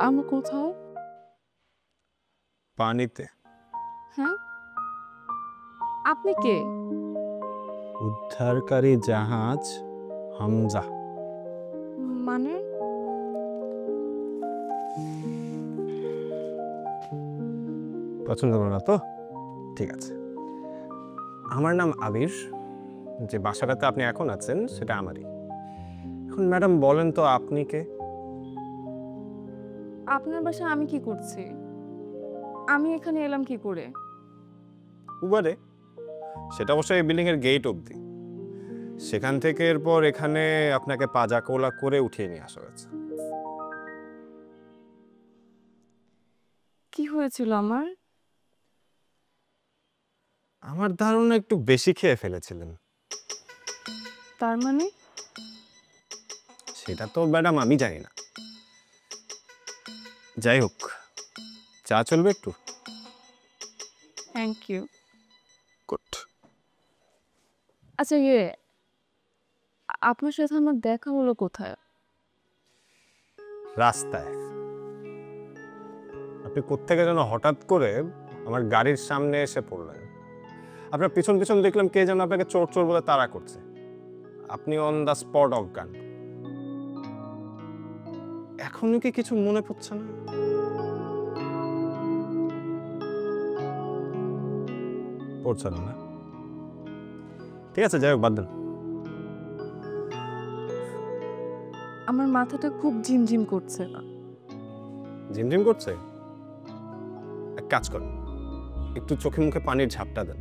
আমরা কোথায়? পানিতে। হ্যাঁ, আপনি কে? উদ্ধারকারী জাহাজ হামজা। মানে পছন্দ করো না তো? ঠিক আছে। আমার নাম আবির। যে বাসাটাতে আপনি এখন আছেন সেটা আমারই। এখন ম্যাডাম বলেন তো আপনি কে? আপনার বাসায় আমি কি করছি? আমি এখানে এলাম কি করে? উবারে। সেটা অবশ্যই বিল্ডিং এর গেট অবধি। সেখান থেকে এরপর এখানে আপনাকে পাজা কোলা করে উঠিয়ে নিয়ে আসা হয়েছে। কি হয়েছিল আমার? আমার ধারণা একটু বেশি খেয়ে ফেলেছিলেন। তার মানে? সেটা তো ম্যাডাম আমি জানি না। যাই হোক, চা চলবে একটু? Thank you. গুড। আচ্ছা আপনার সাথে আমার দেখা হলো কোথায়? রাস্তায়। আপনি কোত্থেকে যেন হঠাৎ করে আমার গাড়ির সামনে এসে পড়লেন। আপনার পিছন পিছন দেখলাম কে যেন আপনাকে চোর চোর বলে তাড়া করছে। আপনি অন দ্য স্পট অজ্ঞান। এখনো কি কিছু মনে পড়ছে না? পড়ছে না? ঠিক আছে, যাই হোক, বাদ দেন। আমার মাথাটা খুব ঝিমঝিম করছে না। ঝিমঝিম করছে? এক কাজ করেন, একটু চোখে মুখে পানির ঝাপটা দেন।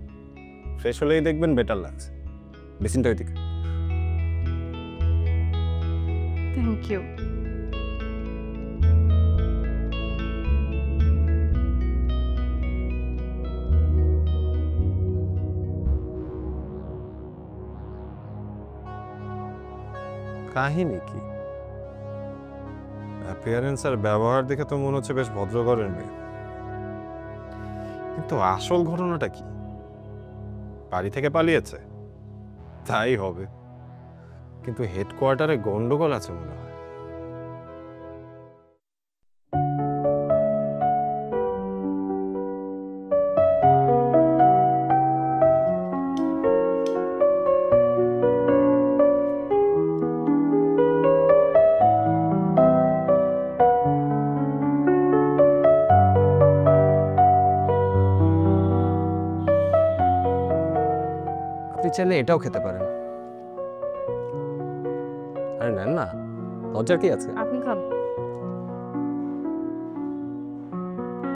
ফ্রেশ হলেই দেখবেন বেটার লাগছে। বেসিনটা ওইদিকে। Thank you. কাহিনী কি? অ্যাপিয়ারেন্স আর ব্যবহার দেখে তো মনে হচ্ছে বেশ ভদ্রঘরের মেয়ে, কিন্তু আসল ঘটনাটা কি? বাড়ি থেকে পালিয়েছে? তাই হবে, কিন্তু হেডকোয়ার্টারে গন্ডগোল আছে মনে হয়। আপনি চাইলে এটাও খেতে পারেন। আরে নেন না, লজ্জার কি আছে? আপনি খান।